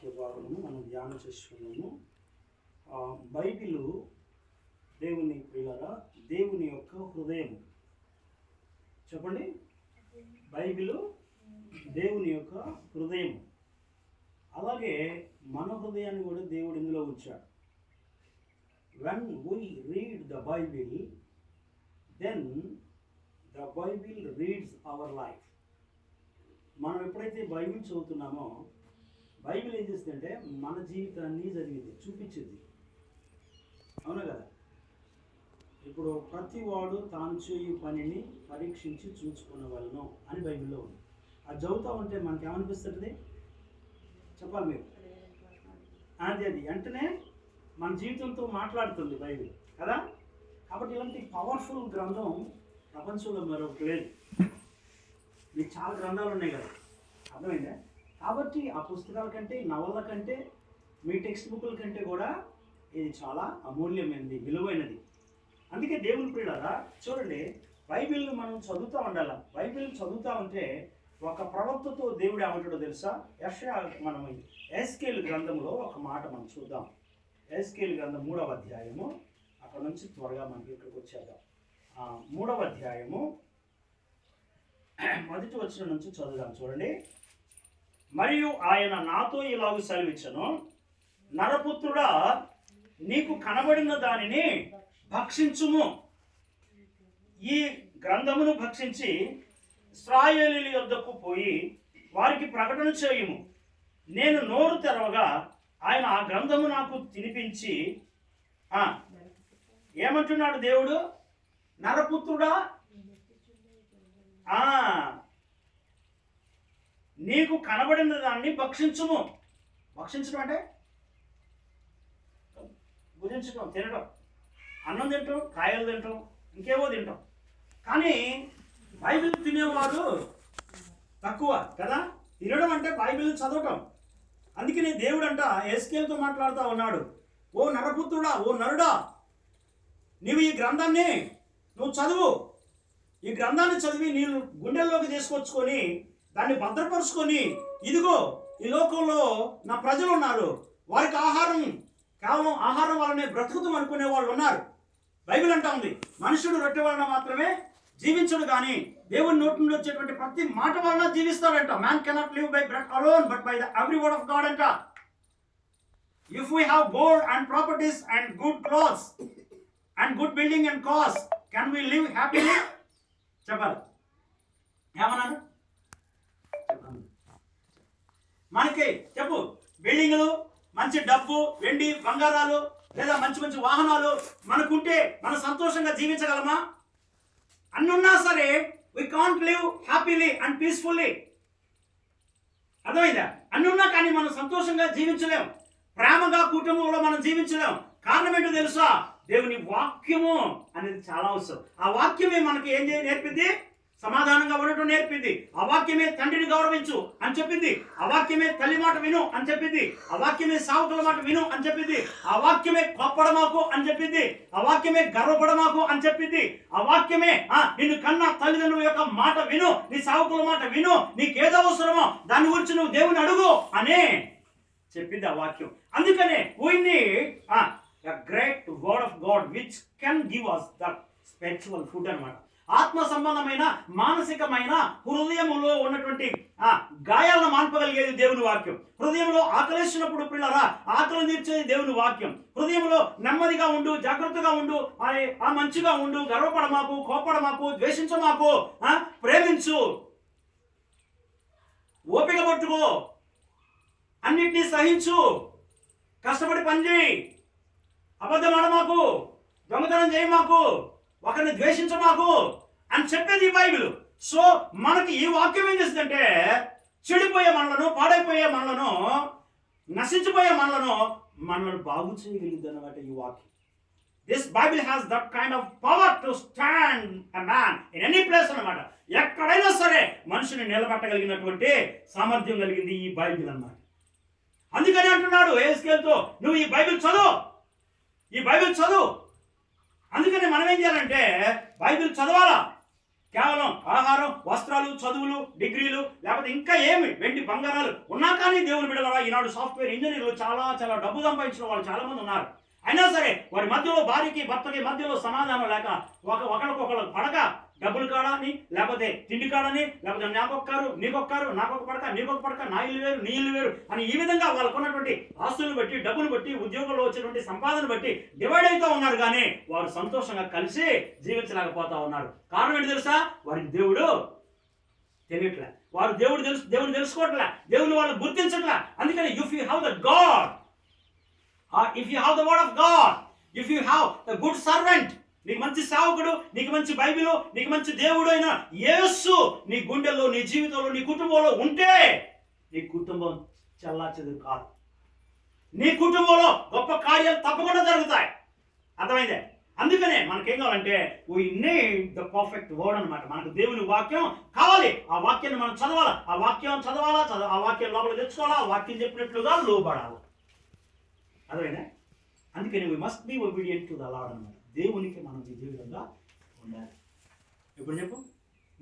వాక్య భాగమును మనం ధ్యానం చేసుకున్నాము. బైబిలు దేవుని ప్రియులారా, దేవుని యొక్క హృదయం. చెప్పండి, బైబిలు దేవుని యొక్క హృదయం. అలాగే మన హృదయాన్ని కూడా దేవుడు ఇందులో ఉంచాడు. When we read the Bible, then the Bible reads our life. మనం ఎప్పుడైతే బైబిల్ చదువుతున్నామో బైబిల్ ఏం చేస్తుందంటే మన జీవితాన్ని చదివింది, చూపించింది. అవునా కదా? ఇప్పుడు ప్రతి వాడు తాను చేయు పనిని పరీక్షించి చూసుకునే వాళ్ళను అని బైబిల్లో ఉంది. అది చదువుతూ ఉంటే మనకి ఏమనిపిస్తుంది? చెప్పాలి మీరు. అది వెంటనే మన జీవితంతో మాట్లాడుతుంది బైబిల్ కదా. కాబట్టి ఇలాంటి పవర్ఫుల్ గ్రంథం ప్రపంచంలో మరొకటి లేదు. మీకు చాలా గ్రంథాలు ఉన్నాయి కదా, అర్థమైందా? కాబట్టి ఆ పుస్తకాల కంటే, నవల కంటే, మీ టెక్స్ట్ బుక్ల కంటే కూడా ఇది చాలా అమూల్యమైనది, విలువైనది. అందుకే దేవుని ప్రియులారా చూడండి, బైబిల్ని మనం చదువుతూ ఉండాలి. బైబిల్ చదువుతూ ఉంటే ఒక ప్రవక్తతో దేవుడు ఏమంటాడో తెలుసా? మనం ఎస్కేల్ గ్రంథంలో ఒక మాట మనం చూద్దాం. ఎస్కేల్ గ్రంథం 3వ అధ్యాయము, అక్కడ నుంచి త్వరగా మనకి ఇక్కడికి వచ్చేద్దాం. 3వ అధ్యాయము 1వ వచనం నుంచి చదువుదాం. చూడండి. మరియు ఆయన నాతో ఇలాగ సెలవిచ్చెను, నరపుత్రుడా, నీకు కనబడిన దానిని భక్షించుము. ఈ గ్రంథమును భక్షించి ఇశ్రాయేలీయుల యొద్దకు పోయి వారికి ప్రకటన చేయుము. నేను నోరు తెరవగా ఆయన ఆ గ్రంథము నాకు తినిపించి ఏమంటున్నాడు దేవుడు? నరపుత్రుడా, నీకు కనబడిన దాన్ని భక్షించుము. భక్షించడం అంటే భుజించడం, తినడం. అన్నం తింటాం, కాయలు తింటాం, ఇంకేవో తింటాం. కానీ బైబిల్ తినేవాడు తక్కువ కదా. తినడం అంటే బైబిల్ చదవటం. అందుకనే దేవుడు అంట ఎస్కేల్తో మాట్లాడుతూ ఉన్నాడు, ఓ నరపుత్రుడా, ఓ నరుడా, నీవు ఈ గ్రంథాన్ని నువ్వు చదువు. ఈ గ్రంథాన్ని చదివి నీవు గుండెల్లోకి తీసుకొచ్చుకొని దాన్ని భద్రపరుచుకొని, ఇదిగో ఈ లోకంలో నా ప్రజలు ఉన్నారు, వారికి కేవలం ఆహారం వల్లనే బ్రతుకుతాం అనుకునే వాళ్ళు ఉన్నారు. బైబిల్ అంటా ఉంది, మనుషుడు రొట్టె వలన మాత్రమే జీవించడు కానీ దేవుని నోటి నుండి వచ్చేటువంటి ప్రతి మాట వలన జీవిస్తాడంట. Man cannot live by bread alone but by the every word of God అంట. If we have gold and properties and good clothes and good building and cars, can we live happily? చెప్పాలి. ఏమన్నాను? మనకి చెప్పు, బిల్డింగులు, మంచి డబ్బు, వెండి, బంగారాలు, లేదా మంచి మంచి వాహనాలు మనకుంటే మనం సంతోషంగా జీవించగలమా? అన్నున్నా సరే we can't live happily and peacefully. అర్థమైందా? అన్నున్నా కానీ మనం సంతోషంగా జీవించలేం, ప్రేమగా కుటుంబంలో మనం జీవించలేం. కారణం ఏంటో తెలుసా? దేవుని వాక్యము అనేది చాలా అవసరం. ఆ వాక్యమే మనకి ఏం నేర్పింది? సమాధానంగా ఉండటం నేర్పింది. ఆ వాక్యమే తండ్రిని గౌరవించు అని చెప్పింది. ఆ వాక్యమే తల్లి మాట విను అని చెప్పింది. ఆ వాక్యమే సావుకుల మాట విను అని చెప్పింది. ఆ వాక్యమే కోప్పడమాకు అని చెప్పింది. ఆ వాక్యమే గర్వపడమాకు అని చెప్పింది. ఆ వాక్యమే నిన్ను కన్నా తల్లిదండ్రుల యొక్క మాట విను, నీ సావుకుల మాట విను, నీకేదో అవసరమో దాని గురించి నువ్వు దేవుని అడుగు అనే చెప్పింది ఆ వాక్యం. అందుకనే we need a great word of God which can give us that spiritual food అన్నమాట. ఆత్మ సంబంధమైన, మానసికమైన, హృదయములో ఉన్నటువంటి గాయాలను మాన్పగలిగేది దేవుని వాక్యం. హృదయంలో ఆకలేసినప్పుడు పిల్లరా ఆకలి తీర్చేది దేవుని వాక్యం. హృదయంలో నెమ్మదిగా ఉండు, జాగ్రత్తగా ఉండు, మంచిగా ఉండు, గర్వపడమాకు, కోపడమాకు, ద్వేషించమాకు, ప్రేమించు, ఓపిక పట్టుకో, అన్నిటినీ సహించు, కష్టపడి పనిచేయి, అబద్ధం ఆడమాకు, దొంగతనం చేయమాకు, ఒకరిని ద్వేషించమాకు అని చెప్పేది ఈ బైబిల్. సో మనకి ఈ వాక్యం ఏం చేస్తుందంటే చెడిపోయే మనలను, పాడైపోయే మనలను, నశించిపోయే మనలను బాగు చేయగలిగింది అన్నమాట ఈ వాక్యం. This Bible has that kind of power to stand a man in any place అన్నమాట. ఎక్కడైనా సరే మనుషుని నిలబెట్టగలిగినటువంటి సామర్థ్యం కలిగింది ఈ బైబిల్ అన్నమాట. అందుకని అంటున్నాడు ఎస్కేల్తో, నువ్వు ఈ బైబిల్ చదువు, ఈ బైబిల్ చదువు. అందుకని మనం ఏం చేయాలంటే బైబిల్ చదవాలా. కేవలం ఆహారం, వస్త్రాలు, చదువులు, డిగ్రీలు, లేకపోతే ఇంకా ఏమి వెండి బంగారాలు ఉన్నా కానీ దేవుని బిడ్డలారా ఈనాడు సాఫ్ట్వేర్ ఇంజనీర్లు చాలా చాలా డబ్బు సంపాదించిన వాళ్ళు చాలా మంది ఉన్నారు. అయినా సరే వారి మధ్యలో భార్యకి భర్తకి మధ్యలో సమాధానం లేక ఒకరికొకరు పడక, డబ్బులు కాడని, లేకపోతే తిండి కాడని, లేకపోతే నీకొక్కారు నాకొక పడక, నీకొక పడక, నా ఇల్లు వేరు నీ ఇల్లు వేరు అని ఈ విధంగా వాళ్ళకు ఉన్నటువంటి ఆస్తులను బట్టి, డబ్బులు బట్టి, ఉద్యోగంలో వచ్చినటువంటి సంపాదన బట్టి డివైడ్ అవుతూ ఉన్నారు. కానీ వారు సంతోషంగా కలిసి జీవించలేకపోతా ఉన్నారు. కారణం ఏంటి తెలుసా? వారికి దేవుడు తెలియట్లే, వారు దేవుడు తెలుసుకోవట్లే, దేవుని వాళ్ళు గుర్తించట్లే. అందుకని if you have the God, if you have the word of God, if you have the good servant, నీకు మంచి సేవకుడు, నీకు మంచి బైబిల్, నీకు మంచి దేవుడు అయిన యేసు నీ గుండెల్లో, నీ జీవితంలో, నీ కుటుంబంలో ఉంటే నీ కుటుంబం చెల్లాచెదురు కాదు. నీ కుటుంబంలో గొప్ప కార్యాలు తప్పకుండా జరుగుతాయి. అర్థమైందే? అందుకనే మనకేం కావాలంటే we need the perfect word అనమాట. మనకు దేవుని వాక్యం కావాలి. ఆ వాక్యాన్ని మనం చదవాలా, ఆ వాక్యం చదవాలా, ఆ వాక్యం లోపల తెచ్చుకోవాలా, ఆ వాక్యం చెప్పినట్లుగా లోబడాలి. అర్థమైందా? అందుకని we must be obedient to the lord అనమాట. దేవునికి మనం ఈ విధంగా ఉండాలి. ఇప్పుడు చెప్పు,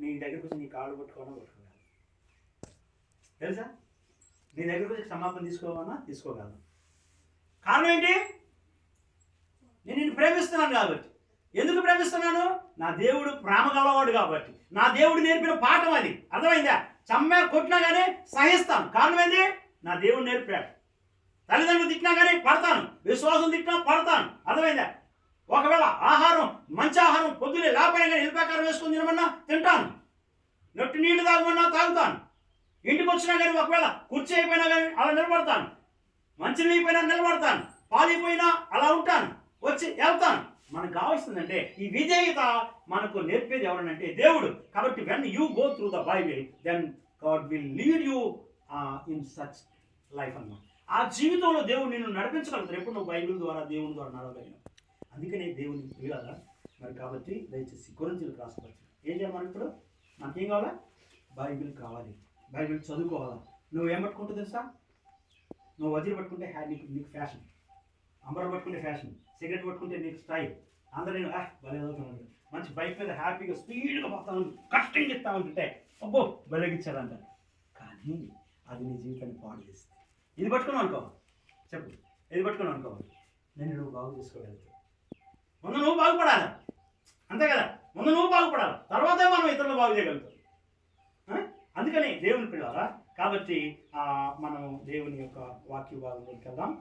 నీ దగ్గరకు వచ్చి నీ కాళ్ళు పట్టుకోవాలి తెలుసా? నీ దగ్గరకు వచ్చి క్షమాపణ తీసుకోగలను. కారణం ఏంటి? నేను నిన్ను ప్రేమిస్తున్నాను కాబట్టి. ఎందుకు ప్రేమిస్తున్నాను? నా దేవుడు ప్రేమ గలవాడు కాబట్టి. నా దేవుడు నేర్పిన పాఠం అది. అర్థమైందా? కొట్టినా కానీ సహిస్తాను. కారణం ఏంటి? నా దేవుడు నేర్పాడు. తల్లిదండ్రులు తిట్టినా కానీ పడతాను, విశ్వాసం తిట్టినా పడతాను. అర్థమైందా? ఒకవేళ ఆహారం, మంచి ఆహారం పొద్దునే లేకపోయినా కానీ ఎల్లిపాకారం వేసుకొని తినమన్నా తింటాను, నొట్టి నీళ్లు తాగమన్నా తాగుతాను. ఇంటికి వచ్చినా కానీ ఒకవేళ కుర్చీ అయిపోయినా కానీ అలా నిలబడతాను, మంచి నీళ్ళైపోయినా నిలబడతాను, పాలిపోయినా అలా ఉంటాను, వచ్చి వెళ్తాను. మనకు కావాల్సిందంటే ఈ విధేయత మనకు నేర్పేది ఎవరనంటే దేవుడు. కాబట్టి when you go through the Bible then God will lead you in such life అన్నమాట. ఆ జీవితంలో దేవుడు నిన్ను నడిపించగలుగుతారు ఎప్పుడు నువ్వు బైబిల్ ద్వారా, దేవుని ద్వారా నడవగలిగిన. అందుకనే దేవుని పిల్లల మరి కాబట్టి దయచేసి కొరింథీయులకు రాసుకోవచ్చు. ఏం చేయాలి మనం ఇప్పుడు? మనకేం కావాలా? బైబిల్ కావాలి. బైబిల్ చదువుకోవాలా. నువ్వు ఏం పట్టుకుంటే తెలుసా? నువ్వు వజ్ర పట్టుకుంటే నీకు ఫ్యాషన్, అంబర్ పట్టుకుంటే ఫ్యాషన్, సిగరెట్ పట్టుకుంటే నీకు స్టైల్. అందరూ నేను భలే చదువుతున్నాను, మంచి బైక్ మీద హ్యాపీగా స్పీడ్గా పోతా ఉంది, కష్టంగా ఇస్తా ఉంటుంటే అబ్బో బలగిచ్చారంట. కానీ అది నీ జీవితాన్ని పాడు చేస్తుంది. ఇది పట్టుకున్నావు అనుకో, చెప్పు, ఇది పట్టుకున్నావు అనుకో, నేను నువ్వు బాగు చేసుకోగలుగుతావు. ముందు నువ్వు బాగుపడాలి, అంతే కదా? ముందు నువ్వు బాగుపడాలి, తర్వాతే మనం ఇతరులు బాగు చేయగలుగుతాం. అందుకని దేవుని పిల్లరా, కాబట్టి మనం దేవుని యొక్క వాక్య భాగంలోకి వెళ్దాం.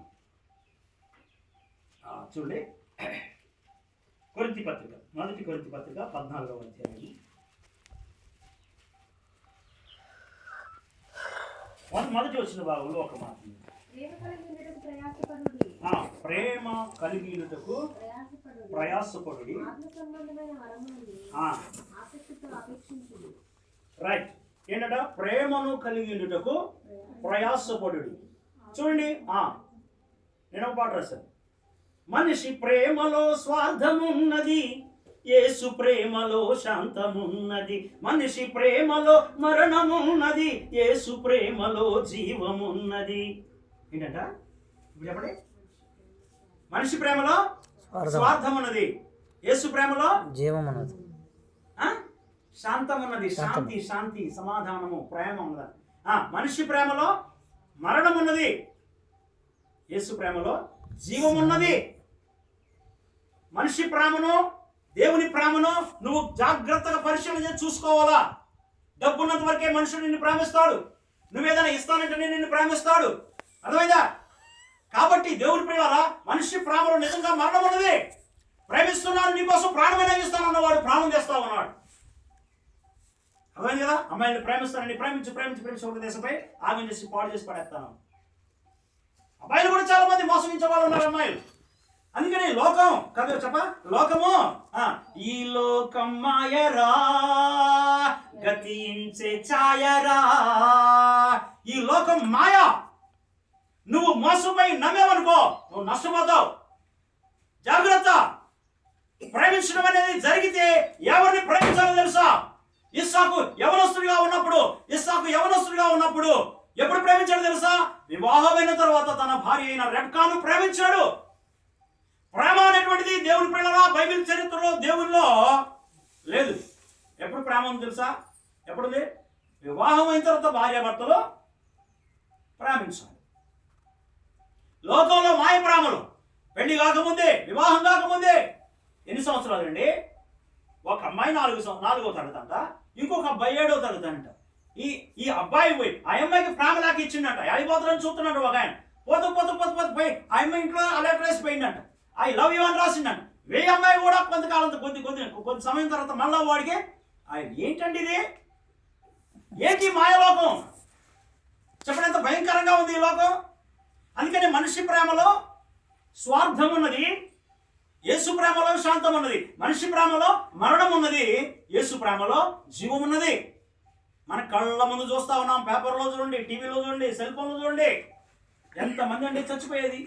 చూడండి, కొరింథీ పత్రిక, మొదటి కొరింథీ పత్రిక 14వ అధ్యాయం. మొదటి వచ్చిన భాగంలో ఒక మాట, ప్రేమ కలిగినటకు ప్రయాసపడుడి. రైట్, ఏంటట? ప్రేమను కలిగినటకు ప్రయాసపడుడి. చూడండి, నేను ఒక పాట రాశాను. మనిషి ప్రేమలో స్వార్థమున్నది, యేసు ప్రేమలో శాంతమున్నది. మనిషి ప్రేమలో మరణమున్నది, యేసు ప్రేమలో జీవమున్నది. ఏంటంట? ఇప్పుడు చెప్పండి. మనిషి ప్రేమలో స్వార్థం ఉన్నది, యేసు ప్రేమలో జీవమున్నది, శాంతం ఉన్నది. శాంతి సమాధానము ప్రేమ ఉన్నది. మనిషి ప్రేమలో మరణం ఉన్నది, యేసు ప్రేమలో జీవం ఉన్నది. మనిషి ప్రేమను, దేవుని ప్రేమను నువ్వు జాగ్రత్తగా పరిశీలన చేసి చూసుకోవాలా. డబ్బున్నంత వరకే మనుషుడు నిన్ను ప్రేమిస్తాడు, నువ్వేదైనా ఇస్తానంటే నిన్ను ప్రేమిస్తాడు. అర్థమైందా? కాబట్టి దేవుని ప్రేమరా, మనిషి ప్రేమలో నిజంగా మరణం ఉన్నది. ప్రేమిస్తున్నాను, నీకోసం ప్రాణమైనా ఇస్తానన్నవాడు ప్రాణం చేస్తా ఉన్నాడు. అర్థమైంది కదా? అమ్మాయిని ప్రేమిస్తానని ప్రేమించి ఒక దేశంపై ఆమె చేసి పాడు చేసి పడేస్తాను. అబ్బాయిలు కూడా చాలా మంది మోసగించే వాళ్ళు ఉన్నారు, అమ్మాయిలు. అందుకని లోకం కదా లోకము, ఈ లోకం మాయరా గతించే ఛాయరా. ఈ లోకం మాయా. నువ్వు మోసపోయి నమ్మేవనుకో నువ్వు నష్టపోతావు. జాగ్రత్త. ప్రేమించడం అనేది జరిగితే ఎవరిని ప్రేమించాలో తెలుసా? ఇస్సాకు యవనస్తుడిగా ఉన్నప్పుడు ఎప్పుడు ప్రేమించాడు తెలుసా? వివాహమైన తర్వాత తన భార్య అయిన రెబ్కాను ప్రేమించాడు. ప్రేమ అనేటువంటిది దేవుని ప్రేమ బైబిల్ చరిత్రలో దేవుల్లో లేదు. ఎప్పుడు ప్రేమ ఉంది తెలుసా? ఎప్పుడుంది? వివాహం అయిన తర్వాత భార్యాభర్తలు ప్రేమించాలి. లోకంలో మాయ ప్రేమలు పెళ్లి కాకముందే, వివాహం కాకముందే. ఎన్ని సంవత్సరాలు అండి? ఒక అమ్మాయి 4వ తరగతి అంట, ఇంకొక అబ్బాయి 7వ తరగతి అంట. ఈ అబ్బాయి పోయి ఆ అమ్మాయికి ప్రేమ లేక ఇచ్చిండట. అయిపోతారని చూస్తున్నాడు ఒక ఆయన. పోయి ఆ అమ్మాయి ఇంట్లో అలర్ట్ వేసి పోయిందంట. ఐ లవ్ యూ అని రాసిందంట. అమ్మాయి కూడా కొంతకాలం కొద్ది సమయం తర్వాత మళ్ళా వాడికి ఆయన ఏంటండి ఇది? ఏంటి మాయలోకం? చెప్పండి, ఎంత భయంకరంగా ఉంది ఈ లోకం. అందుకని మనిషి ప్రేమలో స్వార్థం ఉన్నది, యేసు ప్రేమలో శాంతం ఉన్నది. మనిషి ప్రేమలో మరణం ఉన్నది, యేసు ప్రేమలో జీవం ఉన్నది. మన కళ్ళ ముందు చూస్తా ఉన్నాం. పేపర్లో చూడండి, టీవీలో చూడండి, సెల్ ఫోన్లో చూడండి. ఎంతమంది అండి చచ్చిపోయేది?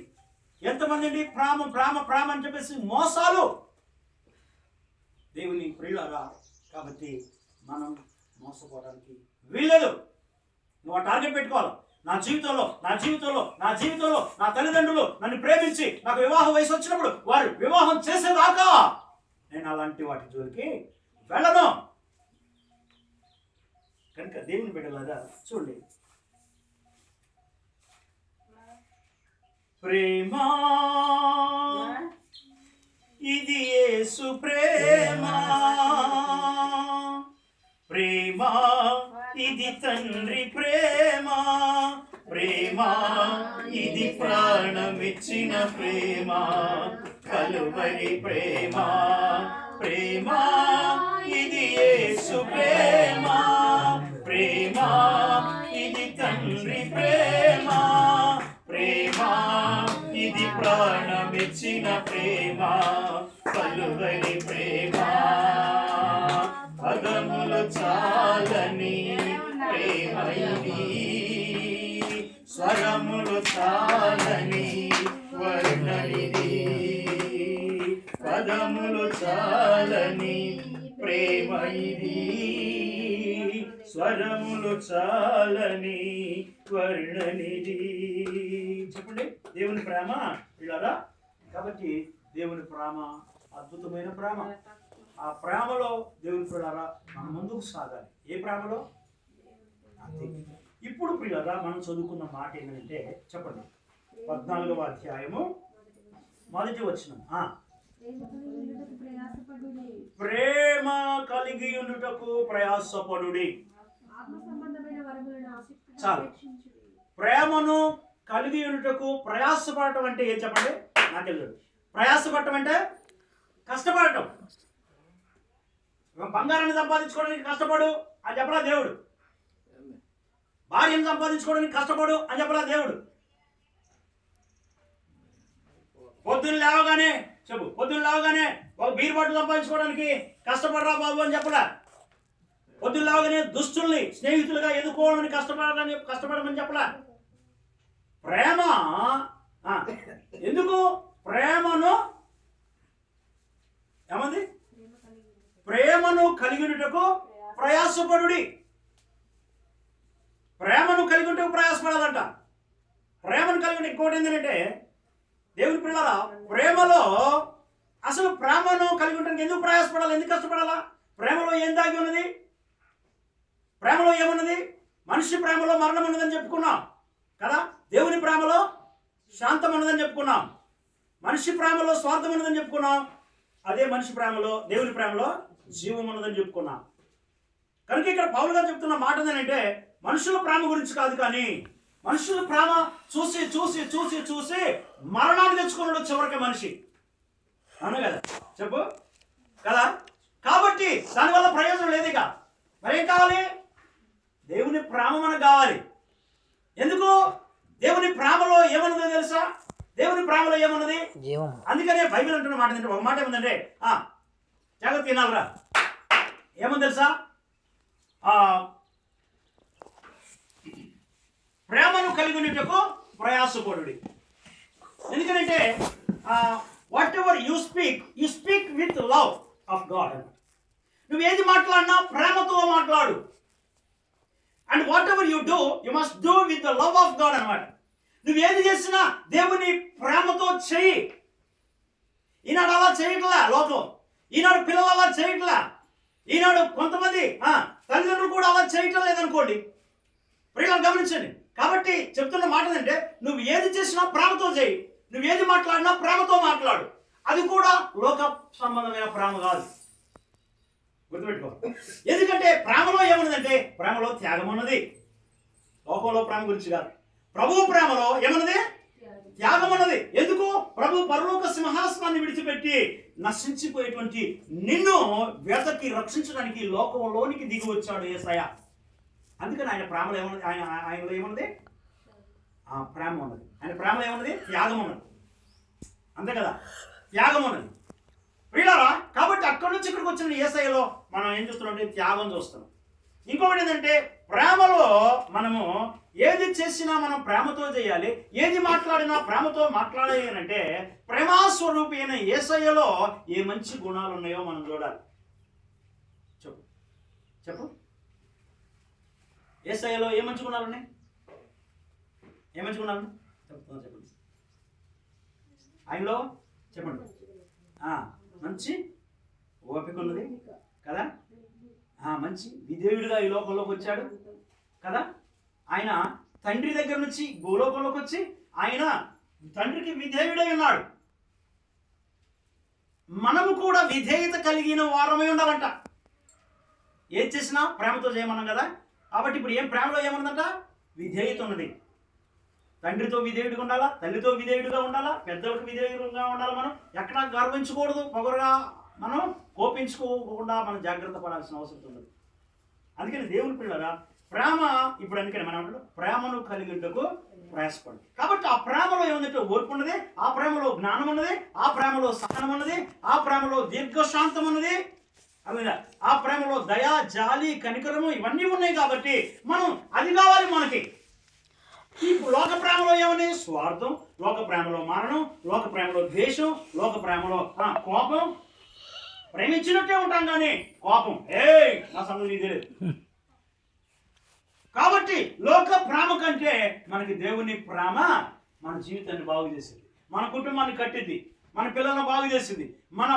ఎంతమంది అండి ప్రేమ అని చెప్పేసి మోసాలు. దేవుని ప్రియులారా, కాబట్టి మనం మోసపోవడానికి వీల్లేదు. నువ్వు ఆ టార్గెట్ పెట్టుకోవాలి. నా జీవితంలో నా తల్లిదండ్రులు నన్ను ప్రేమించి నాకు వివాహ వయసు వచ్చినప్పుడు వారు వివాహం చేసేదాకా నేను అలాంటి వాటి జోలికి వెళ్ళను. కనుక దేవుని బిడ్డలారా చూడండి, ప్రేమ ఇది యేసు ప్రేమ, ప్రేమ ఇది తండ్రి ప్రేమ, ప్రేమ ఇది ప్రాణమిచ్చిన ప్రేమ, కలువరి ప్రేమ, ప్రేమ ఇది యేసు ప్రేమ, ప్రేమ ఇది తండ్రి ప్రేమ, ప్రేమ ఇది ప్రాణమిచ్చిన ప్రేమ, కలువరి ప్రేమ. పదములు చాలని ప్రేమ ఇది, స్వరములు చాలని వర్ణనిది, పదములు చాలని ప్రేమ ఇది, స్వరములు చాలని వర్ణనిది. చెప్పండి, దేవుని ప్రేమ పిల్లరా. కాబట్టి దేవుని ప్రేమ అద్భుతమైన ప్రేమ. ఆ ప్రేమలో దేవుని పిల్లరా మనం ముందుకు సాగాలి. ఏ ప్రేమలో? ఇప్పుడు పిల్లరా మనం చదువుకున్న మాట ఏంటంటే, చెప్పండి, 14వ అధ్యాయము 1వ వచనం. ప్రేమ కలిగి ఉండుటకు ప్రయాసపడుడి. చాలు. ప్రేమను కలిగి ఉండుటకు ప్రయాసపడటం అంటే ఏం చెప్పండి? నాకు తెలియదు. ప్రయాసపడటం అంటే కష్టపడటం. బంగారాన్ని సంపాదించుకోవడానికి కష్టపడు అని చెప్పలా దేవుడు. భార్యను సంపాదించుకోవడానికి కష్టపడు అని చెప్పలా దేవుడు. పొద్దున్న లేవగానే ఒక బీర్ బాటిల్ సంపాదించుకోవడానికి కష్టపడరా బాబు అని చెప్పలా. పొద్దున్న లేవగానే దుస్తుల్ని స్నేహితులుగా ఎదుర్కోవడానికి కష్టపడమని చెప్పలా. ప్రేమ ఎందుకు? ప్రేమను ఏమంది? ప్రేమను కలిగినటకు ప్రయాసపడుడి. ప్రేమను కలిగినటకు ప్రయాసపడాలంట. ప్రేమను కలిగిన ఇంకోటి ఏంటంటే, దేవుని పిల్లరా, ప్రేమలో అసలు ప్రేమను కలిగి ఉండడానికి ఎందుకు ప్రయాసపడాలి? ఎందుకు కష్టపడాలా? ప్రేమలో ఏం దాగి ఉన్నది? ప్రేమలో ఏమున్నది? మనిషి ప్రేమలో మరణం ఉన్నదని చెప్పుకున్నాం కదా. దేవుని ప్రేమలో శాంతం ఉన్నదని చెప్పుకున్నాం. మనిషి ప్రేమలో స్వార్థం ఉన్నదని చెప్పుకున్నాం. అదే మనిషి ప్రేమలో, దేవుని ప్రేమలో జీవం ఉన్నదని చెప్పుకున్నాం. కనుక ఇక్కడ పౌలు గారు చెప్తున్న మాట ఏంటంటే, మనుషుల ప్రేమ గురించి కాదు, కానీ మనుషుల ప్రేమ చూసి చూసి చూసి చూసి మరణాన్ని తెచ్చుకున్నాడు చివరికి మనిషి. అవును కదా? చెప్పు కదా. కాబట్టి దానివల్ల ప్రయోజనం లేదు. ఇక మరేం కావాలి? దేవుని ప్రేమ మనకు కావాలి. ఎందుకు? దేవుని ప్రేమలో ఏమన్నదో తెలుసా? దేవుని ప్రేమలో ఏమన్నది? అందుకనే బైబిల్ అంటున్న మాట ఏంటంటే, ఒక మాట ఏముందంటే, జాగ్రత్త వినాలరా. ఏముంది తెలుసా? ప్రేమను కలిగి ఉండేటకు ప్రయాసపడుడి. ఎందుకంటే what ever you speak with love of God. నువ్వు ఏది మాట్లాడినా ప్రేమతో మాట్లాడు. And what ever you do, you must do with the love of God అన్నమాట. నువ్వు ఏది చేసినా దేవుని ప్రేమతో చెయ్యి. ఈనాడు అలా చేయట్లా లోకం. ఈనాడు పిల్లలు అలా చేయట్లా. ఈనాడు కొంతమంది తల్లిదండ్రులు కూడా అలా చేయటం లేదనుకోండి. ప్రియులను గమనించండి. కాబట్టి చెప్తున్న మాట ఏంటంటే, నువ్వు ఏది చేసినా ప్రేమతో చేయి, నువ్వు ఏది మాట్లాడినా ప్రేమతో మాట్లాడు. అది కూడా లోక సంబంధమైన ప్రేమ కాదు, గుర్తుపెట్టుకో. ఎందుకంటే ప్రేమలో ఏమున్నదంటే, ప్రేమలో త్యాగం ఉన్నది. లోకంలో ప్రేమ గురించి కాదు, ప్రభువు ప్రేమలో ఏమన్నది? త్యాగం ఉన్నది. ఎందుకు? ప్రభు పరలోక సింహాసనాన్ని విడిచిపెట్టి నశించిపోయేటువంటి నిన్ను వెతకి రక్షించడానికి లోకంలోనికి దిగి వచ్చాడు యేసయ్య. అందుకని ఆయన ప్రేమలో ఏమన్నది? ఆయనలో ఏమన్నది? ప్రేమ ఉన్నది. ఆయన ప్రేమలో ఏమన్నది? త్యాగం ఉన్నది. అంతే కదా, త్యాగం ఉన్నది ప్రియులారా. కాబట్టి అక్కడి నుంచి ఇక్కడికి వచ్చిన యేసయ్యలో మనం ఏం చూస్తున్నాం? త్యాగం చూస్తున్నాం. ఇంకొకటి ఏంటంటే, ప్రేమలో మనము ఏది చేసినా మనం ప్రేమతో చేయాలి, ఏది మాట్లాడినా ప్రేమతో మాట్లాడాలి అంటే, ప్రేమాస్వరూపి అయిన యేసయ్యలో ఏ మంచి గుణాలు ఉన్నాయో మనం చూడాలి. చెప్పు చెప్పు, యేసయ్యలో ఏ మంచి గుణాలు ఉన్నాయి? ఏ మంచి గుణాలు ఉన్నాయి? చెప్తున్నా, చెప్పండి. ఆయనలో చెప్పండి. మంచి ఓపిక ఉన్నది కదా, మంచి విధేయుడిగా ఈ లోకంలోకి వచ్చాడు కదా. ఆయన తండ్రి దగ్గర నుంచి భూలోకంలోకి వచ్చి ఆయన తండ్రికి విధేయుడై ఉన్నాడు. మనము కూడా విధేయత కలిగిన వారమై ఉండాలంట. ఏది చేసినా ప్రేమతో చేయమన్నాం కదా. కాబట్టి ఇప్పుడు ఏం ప్రేమలో ఏమన్నదంట? విధేయత ఉన్నది. తండ్రితో విధేయుడిగా ఉండాలా, తల్లితో విధేయుడిగా ఉండాలా, పెద్దలకు విధేయుడిగా ఉండాలి. మనం ఎక్కడా గర్వించకూడదు, పొగరుగా మనం కోపించుకోకుండా మనం జాగ్రత్త పడాల్సిన అవసరం ఉన్నది. అందుకని దేవుని పిల్లరా, ప్రేమ ఇప్పుడు అందుకని మనం అంటాడు, ప్రేమను కలిగింటకు ప్రయాసపడు. కాబట్టి ఆ ప్రేమలో ఏముందంటే ఓర్పు ఉన్నది, ఆ ప్రేమలో జ్ఞానం ఉన్నది, ఆ ప్రేమలో సహనం ఉన్నది, ఆ ప్రేమలో దీర్ఘశాంతం ఉన్నది, అర్థమైందా? ఆ ప్రేమలో దయ, జాలి, కనికరము ఇవన్నీ ఉన్నాయి. కాబట్టి మనం అది కావాలి మనకి. ఈ లోక ప్రేమలో ఏమని? స్వార్థం, లోక ప్రేమలో మరణం, లోక ప్రేమలో ద్వేషం, లోక ప్రేమలో కోపం. ప్రేమించినట్టే ఉంటాం కానీ కోపం నా సంగతి తెలియదు. కాబట్టి లోక ప్రేమ కంటే మనకి దేవుని ప్రేమ మన జీవితాన్ని బాగు చేసింది, మన కుటుంబాన్ని కట్టింది, మన పిల్లలను బాగు చేసింది. మన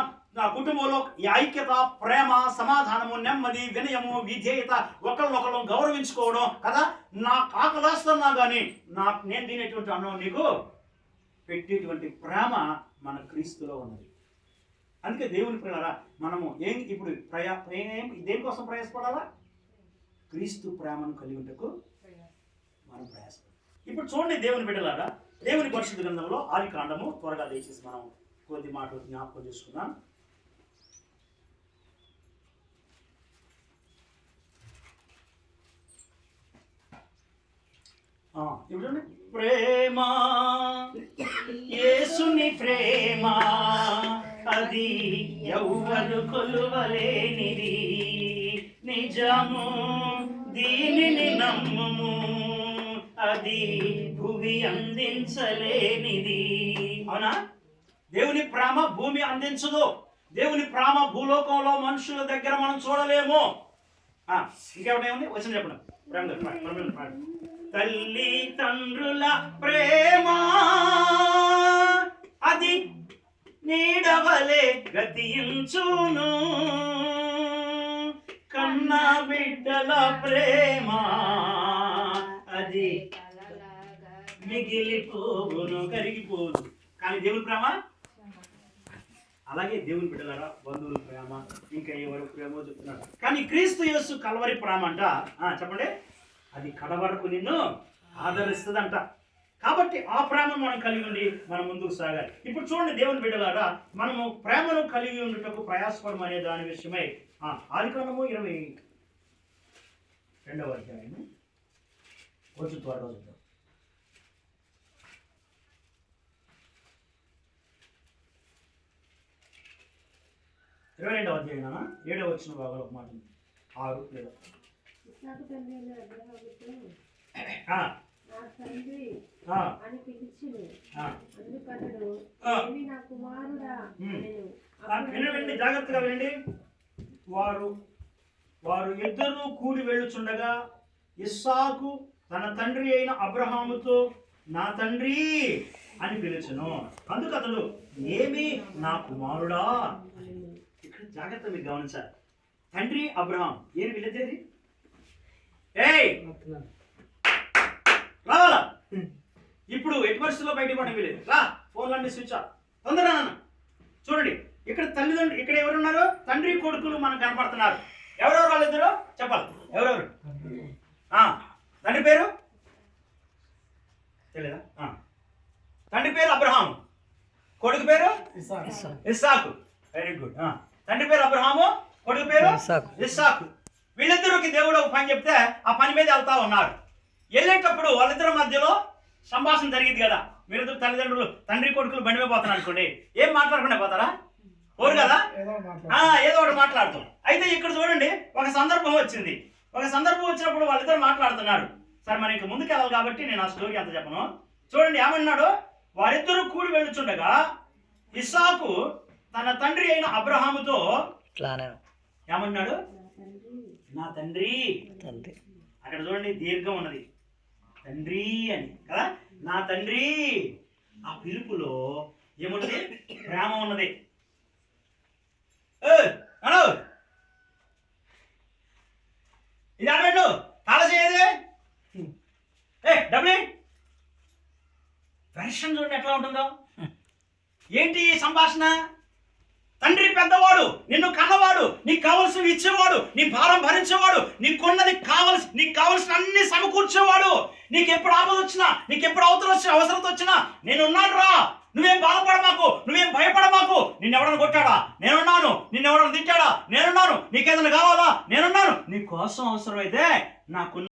కుటుంబంలో ఐక్యత, ప్రేమ, సమాధానము, నెమ్మది, వినయము, విధేయత, ఒకరినొకరు గౌరవించుకోవడం కదా. నాకు ఆకలిస్తున్నా కానీ నేను తినేటువంటి అన్నం నీకు పెట్టేటువంటి ప్రేమ మన క్రీస్తులో ఉన్నది. అందుకే దేవుని పిల్లరా, మనము ఇప్పుడు దేనికోసం ప్రయాసపడాలా? క్రీస్తు ప్రేమను కలిగి ఉండకు మనం ప్రయాసపడాలి. ఇప్పుడు చూడండి దేవుని బిడ్డలారా, దేవుని పరిశుద్ధ గ్రంథంలో ఆది కాండము త్వరగా దయచేసి మనం కొద్ది మాటలు జ్ఞాపకం చేసుకుందాం. ఇప్పుడు ప్రేమ, యేసుని ప్రేమ, అది ఎవ్వరు కొలువలేనిది, నిజము దీనిని నమ్ముము, అది భూమి అందించలేనిది. అవునా? దేవుని ప్రేమ భూమి అందించదు. దేవుని ప్రేమ భూలోకంలో మనుషుల దగ్గర మనం చూడలేము. ఇంకేమైనా ఉంది? వచ్చిన చెప్పండి. తల్లి తండ్రుల ప్రేమ అది నీడవలే గతించును, కన్న బిడ్డల ప్రేమ అది మిగిలిపోవును, కరిగిపోదు. కానీ దేవుని ప్రేమ అలాగే. దేవుని బిడ్డలారా, బంధువుల ప్రేమ ఇంకా ఎవరి ప్రేమో చెప్తున్నాడు. కానీ క్రీస్తు యేసు కల్వరి ప్రేమ అంట, చెప్పండి, అది కడవరకు నిన్ను ఆదరిస్తుందంట. కాబట్టి ఆ ప్రేమను మనం కలిగి ఉండి మనం ముందుకు సాగాలి. ఇప్పుడు చూడండి దేవుని బిడ్డలారా, మనము ప్రేమను కలిగి ఉండటకు ప్రయాసపడం అనే దాని విషయమై ఆదికాండము 22వ అధ్యాయము కొంచెం త్వరగా చూద్దాం. 22వ అధ్యాయం 7వ వచన భాగంలో ఒక మాట 6 లేదా వినండి, జాగ్రత్తగా వినండి. వారు ఇద్దరు కూడి వెళ్ళుచుండగా ఇస్సాకు తన తండ్రి అయిన అబ్రహాముతో నా తండ్రి అని పిలుచును. అందుకు అతడు ఏమి నా కుమారుడా. ఇక్కడ జాగ్రత్త మీరు గమనించాలి. తండ్రి అబ్రహాం. ఏం వీళ్ళిద్దరిది? ఏయ్ రావాలా? ఇప్పుడు ఎట్టి పరిస్థితుల్లో బయటకు పడడం వీలేదు. రా, ఫోన్లన్నీ స్విచ్ ఆఫ్. తొందరగా నాన్న. చూడండి, ఇక్కడ తల్లిదండ్రులు, ఇక్కడ ఎవరున్నారు? తండ్రి కొడుకులు మనకు కనపడుతున్నారు. ఎవరెవరు వాళ్ళిద్దరు చెప్పాలి? ఎవరెవరు? తండ్రి పేరు తెలియదా? తండ్రి పేరు అబ్రహాము, కొడుకు పేరు ఇస్సాకు. Very good. తండ్రి పేరు అబ్రహాము, కొడుకు పేరు ఇస్సాకు. వీళ్ళిద్దరికి దేవుడు ఒక పని చెప్తే ఆ పని మీద వెళ్తా ఉన్నారు. వెళ్ళేటప్పుడు వాళ్ళిద్దరి మధ్యలో సంభాషణ జరిగింది కదా. మీరిద్దరు తల్లిదండ్రులు, తండ్రి కొడుకులు బండి మీద పోతున్నారు అనుకోండి, ఏం మాట్లాడకుండా పోతారా? పోరు కదా, ఏదో ఒకటి మాట్లాడుతాం. అయితే ఇక్కడ చూడండి, ఒక సందర్భం వచ్చింది. ఒక సందర్భం వచ్చినప్పుడు వాళ్ళిద్దరు మాట్లాడుతున్నారు. సరే, మనం ఇంక ముందుకు వెళ్ళాలి కాబట్టి నేను ఆ స్టోరీ అంత చెప్పను. చూడండి ఏమన్నాడు. వారిద్దరూ కూడి వెళ్ళుచుండగా ఇస్సాకు తన తండ్రి అయిన అబ్రహాముతో ఏమన్నాడు? నా తండ్రి. అక్కడ చూడండి, దీర్ఘం ఉన్నది, తండ్రి అని కదా. నా తండ్రి. ఆ పిలుపులో ఏమున్నది? ప్రేమ ఉన్నది. ఇది అడగండు, తాళ చేయదు. డబ్బులు వెర్షన్ చూడండి ఎట్లా ఉంటుందో. ఏంటి సంభాషణ? తండ్రి పెద్దవాడు, నిన్ను కన్నవాడు, నీకు కావలసినవి ఇచ్చేవాడు, నీ భారం భరించేవాడు, నీకున్నది నీకు కావలసిన అన్ని సమకూర్చేవాడు. నీకు ఎప్పుడు ఆపద వచ్చినా, నీకు ఎప్పుడు అవసరం వచ్చినా నేనున్నాను రా, నువ్వేం బాధపడమాకు, నువ్వేం భయపడమాకు. నిన్నెవడన్నా కొట్టాడా? నేనున్నాను. నిన్నెవడన్నా తిట్టాడా? నేనున్నాను. నీకేదైనా కావాలా? నేనున్నాను. నీ కోసం అవసరమైతే నాకు